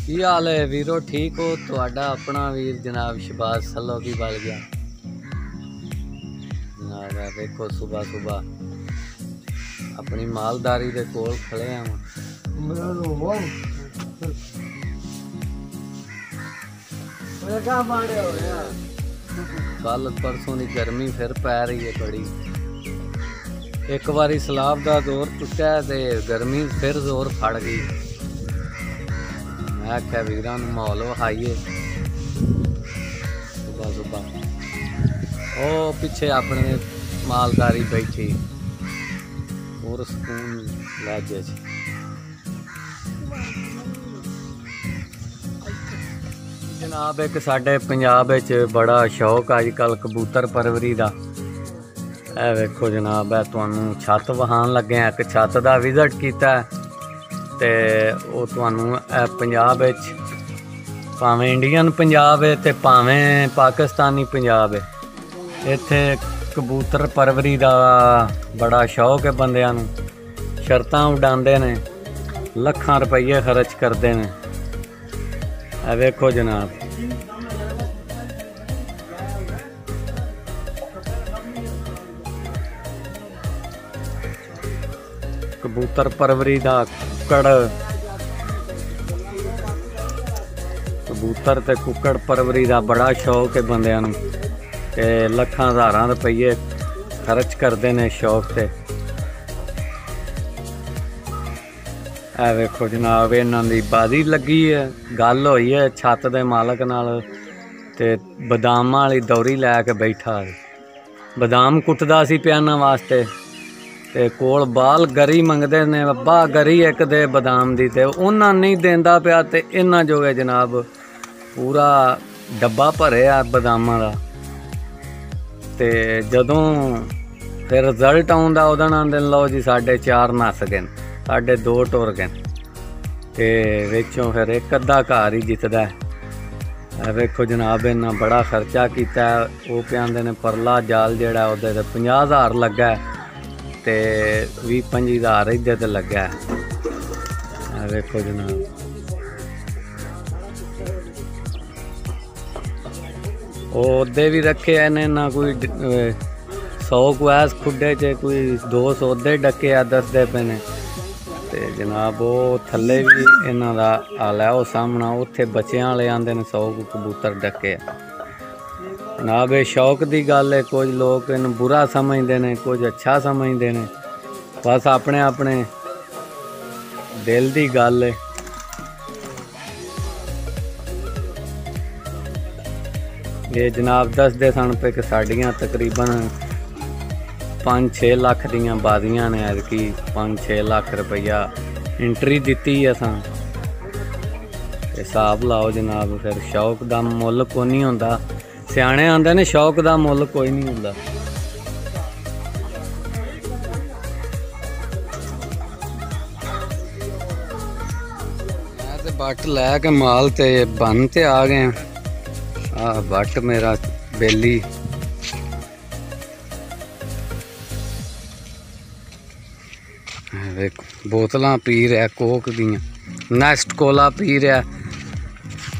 की हाल है वीरो? ठीक हो? तुहाडा अपना वीर जनाब शहबाज सलो की बल गया जनाब। देखो सुबह सुबह अपनी मालदारी के कोल खड़े हैं। कल परसों की गर्मी फिर पै रही है बड़ी। एक बारी सलाब का जोर टुटिया तो गर्मी फिर जोर फड़ गई। मैं आख्या वीरां नूं माहौल विखाईए सुबह सुबह। ओ पिछे अपने मालदारी बैठी और सुकून लाजे जनाब। एक साडे पंजाब विच बड़ा शौक अजकल कबूतर परवरी का। ए वेखो जनाब, है तुहानूं छत वहान लगे। एक छत का विजिट किया ते वो तुहानूं पंजाब विच भावें इंडियन पंजाब है ते भावें पाकिस्तानी पंजाब है, इत्थे कबूतर परवरी का बड़ा शौक है। बंदियां नूं शर्तां उडांदे ने, लखां रुपये खर्च करते हैं। ए वेखो जनाब, कबूतर परवरी का कबूतर ते कुक्कड़ परवरी का बड़ा शौक है बंदियां नूं ते लखां हज़ारां रुपये खर्च करते हैं शौक ते। ए वेखो जनाब, इन्हां दी बाजी लगी है, गल होई है छत दे मालक नाल ते बदामां वाली दौरी लैके बैठा। बदाम कुटदा सी पियाना वास्ते ते कोल बाल गरी मंगदे ने, अब्बा गरी एक दे बदाम दी, ते उन्हां नहीं देंदा पिया ते इन्हां जो है जनाब पूरा डब्बा भरिया बदामां दा। ते जदों फिर रिजल्ट आउंदा उहदा आंदे लो जी 4.5 नस गए, 2.5 टुर गए ते विचों फिर एक अद्धा घर ही जितदा है। वेखो जनाब, इन्ना बड़ा खर्चा किया। वो पिआंदे ने परला जाल जिहड़ा उहदे ते 50,000 लगा ते 20-25 हज़ार इधर ते लग्या है। वेखो जनाब, ओहदे भी रखे इन्हें ना, कोई 100 कुएस खुडे च कोई 200 ओहदे डके आ दसदे पे ने। ते जनाब वो थल्ले भी इन्हां दा हाल है, वो सामना उत्थे बच्चेआं वाले आंदे ने 100 कबूतर डके आ। जनाब ये शौक की गल है, कुछ लोग इन बुरा समझते हैं, कुछ अच्छा समझते हैं, बस अपने अपने दिल की गल है। ये जनाब दसदे सन पे कि साड़ियाँ तकरीबन 5-6 लाख दियां बाजियां ने, ऐतकी 5-6 लाख रुपया एंट्री दी असां। हिसाब लाओ जनाब, फिर शौक का मुल कोई नहीं होंदा। सियाने आंदे ने शौक का मुल कोई नहीं होंदा। मैं ते बट लैके माल ते बन ते आ गए। आ बट मेरा बेली बोतलां पी रहा कोक दियां, नेस्ट कोला पी रहा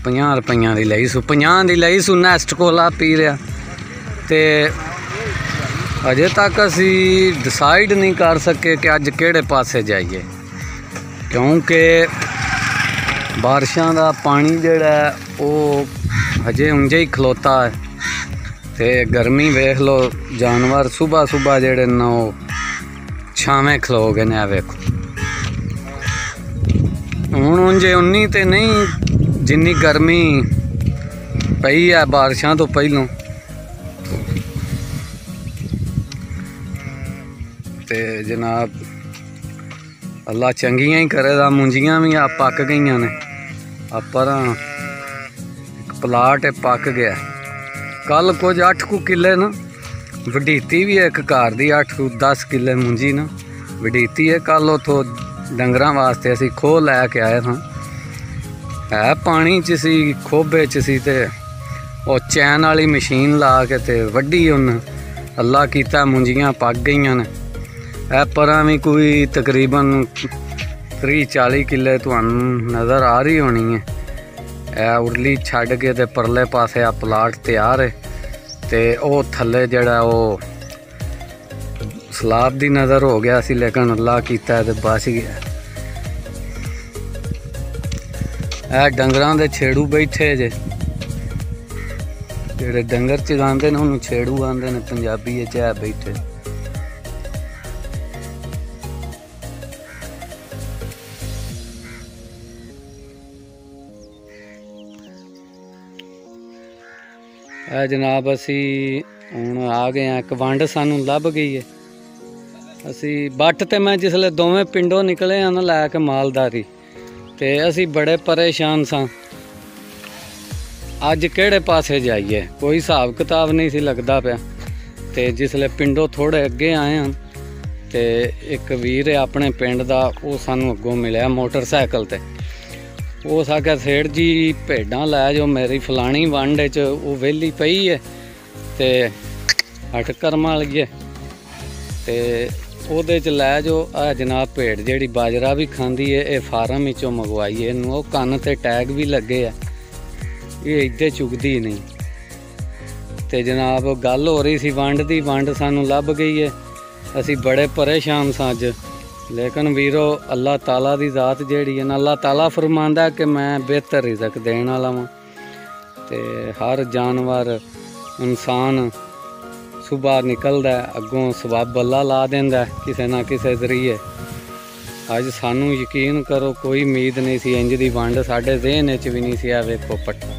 50 रुपये की लई सू, 50 की लई सू नेस्ट कोला पी रहा। ते अजे तक असी डिसाइड नहीं कर सके कि अज किहड़े पासे जाइए, क्योंकि बारिशां दा पानी जिहड़ा वो हजे उंजे ही खलोता है ते गर्मी वेख लो, जानवर सुबह सुबह जिहड़े न वो छावें खलो गए ने। वेखो हुण उंजे उन्नी ते नहीं जिन्नी गर्मी पई है बारिशां तो पहलों। ते जनाब अल्लाह चंगियां ही करेगा, मुंजियां भी आ पक गई ने। पर एक प्लाट पक गया। कल कुछ 8 किले न वडीती भी है, एक घर की 8-10 किले मुंजी न वडीती है। कल उतो डंगर वास्ते असी खो लैके आए था, है पानी च सी, खोबे च सी, ते वो चैन वाली मशीन ला के ते वड्डी उन अल्लाह कीता मुंजियां पक गई ने। है पर भी कोई तकरीबन 30-40 किले तुहानू नज़र आ रही होनी है। ए उरली छड़ के ते परले पासे आ प्लाट तैयार है ते ओ थल्ले जड़ा ओ सलाब दी नज़र हो गया सी, लेकिन अल्लाह कीता है ते बच गया। ए डंगरां दे छेड़ू बैठे जे, जेड़े डंगर चगांदे ने उन्होंने छेड़ू आंदे ने पंजाबी च। है बैठे जनाब असी हुण आ गए हैं, एक वंड सानू लभ गई है। असी बट ते मैं जिसले दोवें पिंडों निकले हैं ना लैके मालदारी, ते असी बड़े परेशान सां। अज किहड़े पासे जाइए कोई हिसाब किताब नहीं सी लगदा पिया। ते जिसले पिंडों थोड़े अगे आए हैं ते एक वीर है अपने पिंड दा, वो सानू अगों मिलिया मोटरसाइकिल ते। उस आख्या सेठ जी भेडां लै जाओ मेरी फलानी वंड च, वो वेली पई है ते हट करमा लईए ते ओहदे च लै जाओ। आ जनाब भेड़ जेहड़ी बाजरा भी खांदी है, ये फार्म विचों मंगवाई है। इनू ओह कन्न ते टैग भी लगे है, ये इधे चुगदी नहीं। ते जनाब गल हो रही सी वंड दी, वंड सानू लभ गई है। असी बड़े परेशान सां अज, लेकिन वीरो अल्लाह ताला दी ज़ात जेहड़ी है ना, अल्लाह ताला फरमांदा कि मैं बेहतर रिज़क देण वाला वां। ते हर जानवर इंसान सुबह निकलदा अगों सबब अल्लाह ला देंदा किसे ना किसे जरिए। अज सानू यकीन करो कोई उम्मीद नहीं सी इंज दी वंड, साडे ज़हन च भी नहीं सी। आ वेखो पट्टा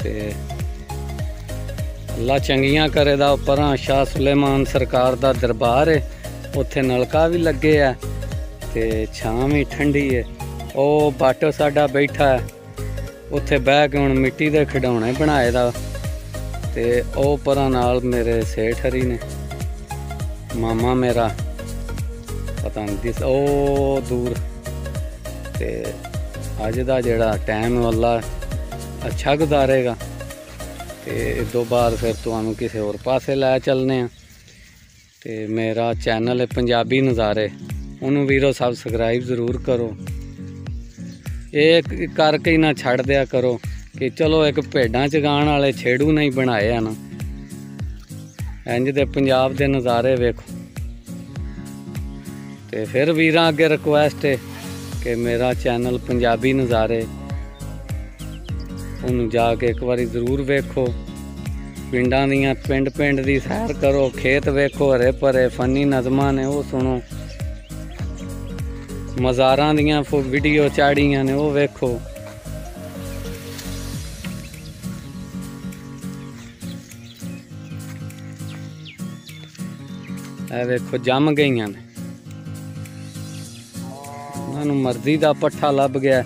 ते अल्लाह चंगियां करे दा। परां शाह सुलेमान सरकार दा दरबार है, उत्थे नलका भी लगे है ते छां भी ठंडी है। ओ बट साडा बैठा है उत्थे बह के हुण मिट्टी दे खिडौने बनाए दा। ते ओ परां नाल मेरे सेठ हरी ने, मामा मेरा पता नहीं दिस ओ दूर। ते अज दा जेहड़ा टाइम अल्लाह अच्छा गुजारेगा ते इदों बाद फिर तुहानू किसी होर पासे लै चलने आ। ते मेरा चैनल है पंजाबी नज़ारे, उन्होंने वीरो सबसक्राइब ज़रूर करो। ये करके ही ना छड़ दिया करो कि चलो एक भेडां चगाण वाले छेड़ू नहीं बनाए हैं ना, इंज दे पंजाब दे नज़ारे वेखो। ते फिर वीरां अगे रिक्वेस्ट है कि मेरा चैनल पंजाबी नज़ारे उन्होंने जाके एक बारी जरूर वेखो। पिंडां दियां पिंड पिंड दी सैर करो, खेत वेखो हरे भरे, फनी नज़मां ने वो सुनो, मज़ारां दियां वीडियो चाड़ियां ने वो वेखो। ए वेखो जम गई ने, उन्होंने मर्जी का पट्ठा लभ गया।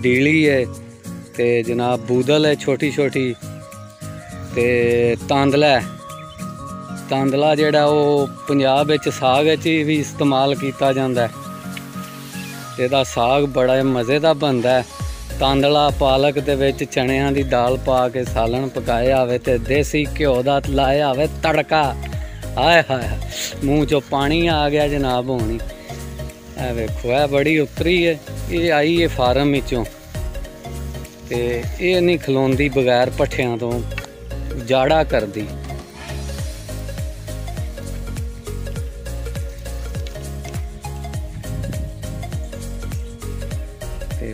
डीली है ते जनाब बूदल है छोटी छोटी, ते तांदला है। तांदला जेड़ा वो पंजाब विच साग भी इस्तेमाल किया जाता है। ਇਹਦਾ साग बड़ा मज़े का बनता है। तांदला पालक दे विच चनियां दी दाल पा के सालन पकाया होवे ते देसी घ्यो दा लाया होवे तड़का, हाय हाय मूँह चो पानी आ गया जनाब होनी। ए वेखो है बड़ी उतरी है, ये आई है फार्म विचों ते ये नहीं खलोंदी बगैर पट्ठियां तो, जाड़ा करदी।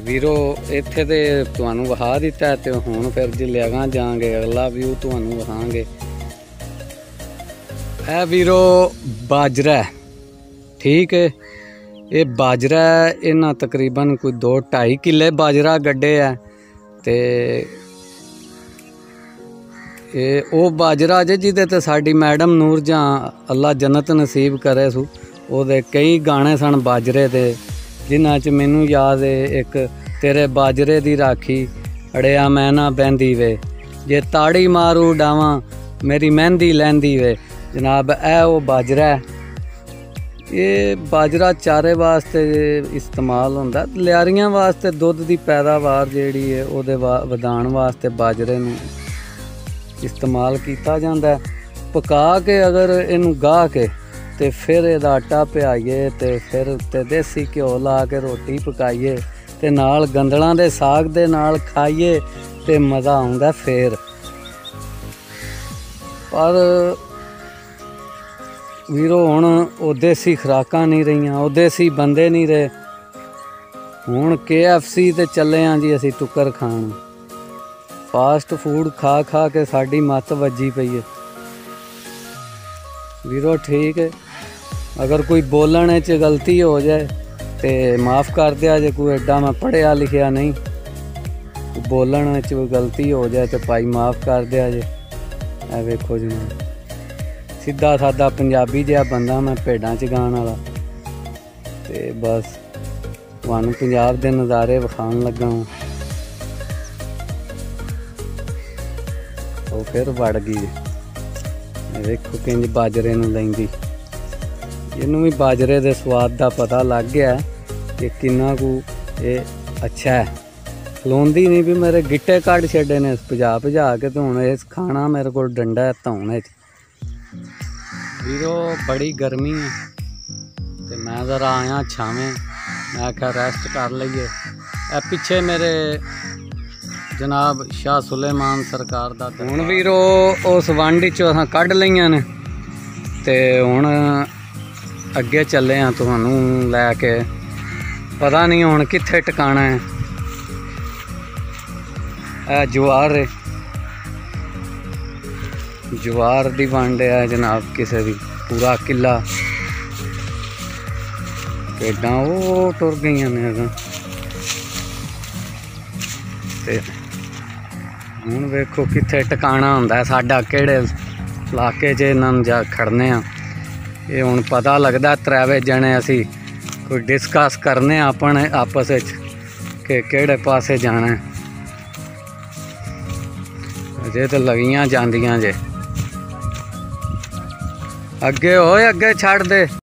वीरो इत्थे ते तुहानू विखा दिता है, तो हुण फिर जिल्ले अगां जांगे अगला व्यू तुहानू विखांगे। है वीरो बाजरा, ठीक है, ये बाजरा इन्हां तकरीबन कोई 2-2.5 किले बाजरा गड्ढे है। ते ये वो बाजरा जे जिहदे ते साडी मैडम नूर जहां अल्लाह जन्नत नसीब करे सू, ओहदे कई गाने सन बाजरे दे, जिन्हां च मैनू याद है एक तेरे बाजरे दी राखी अड़िया मैं ना बहंदी वे, जे ताड़ी मारू डावां मेरी मेहंदी लैंदी वे। जनाब ए वो बाजरा है, ये बाजरा चारे वास्ते इस्तेमाल होंदा, लियारियां वास्ते दुध दी पैदावार जिहड़ी है ओहदे वधाण वास्ते बाजरे नूं इस्तेमाल किया जाता है। पका के अगर इनू गाह के ਤੇ ਫਿਰ ਇਹਦਾ ਆਟਾ ਪਿਆਈਏ ਤੇ ਫਿਰ ਉੱਤੇ ਦੇਸੀ ਘਿਓ ਲਾ ਕੇ ਰੋਟੀ ਪਕਾਈਏ ਤੇ ਨਾਲ ਗੰਦਲਾਂ ਦੇ ਸਾਗ ਦੇ ਨਾਲ ਖਾਈਏ ਤੇ ਮਜ਼ਾ ਆਉਂਦਾ ਫੇਰ। ਪਰ ਵੀਰੋ ਹੁਣ ਉਹ ਦੇਸੀ ਖੁਰਾਕਾਂ ਨਹੀਂ ਰਹੀਆਂ, ਉਹ ਦੇਸੀ ਬੰਦੇ ਨਹੀਂ ਰਹੇ। ਹੁਣ KFC ਤੇ ਚੱਲੇ ਹਾਂ ਜੀ ਅਸੀਂ ਟੁੱਕਰ ਖਾਣ। ਫਾਸਟ ਫੂਡ ਖਾ ਖਾ ਕੇ ਸਾਡੀ ਮੱਤ ਵੱਜੀ ਪਈ ਹੈ ਵੀਰੋ। ठीक है, अगर कोई बोलने च गलती हो जाए तो माफ़ कर दिया जे, कोई एडा मैं पढ़िया लिखिया नहीं, बोलने च गलती हो जाए तो भाई माफ़ कर दिया जे। ए वेखो जी सीधा सादा पंजाबी जिहा बंदा मैं, भेडां च गाण वाला, ते बस तुहानूं पंजाब दे नज़ारे विखाण लगा हूँ। वो फिर वड़ गई, वेखो किंज बाजरे नूं लैंदी। इनू भी बाजरे दे स्वाद दा पता लग गया कि किन्ना कू ये अच्छा है। खलोंदी नहीं भी, मेरे गिट्टे कट छड्डे ने भजा भजा के, तो हुण इस खाना मेरे को डंडा है धौने च। वीरो बड़ी गर्मी है ते मैं ज़रा आया छावें, मैं आख्या रेस्ट कर लईए। पिछे मेरे जनाब शाह सुलेमान सरकार दा हुण वीरो उस वंड चों असां कढ लईआं ने ते हुण अगे चले हाँ तुहानू लैके, पता नहीं हुण कित्थे टिकाना है। ए जवार है, जवार दी वंड है जनाब, किसे दी पूरा किला। भेडां वो टुर गई ने ते हुण वेखो कित्थे टिकाना हुंदा है साडा, किहड़े इलाके च इन्हां नूं जा खड़ने आ। ये हुण पता लगदा त्रै जने असी कोई डिस्कस करने अपने आपस कि केड़े पासे जाना है। अजे तो लगियां जांदियां जे, अगे होए अगे छड़ दे।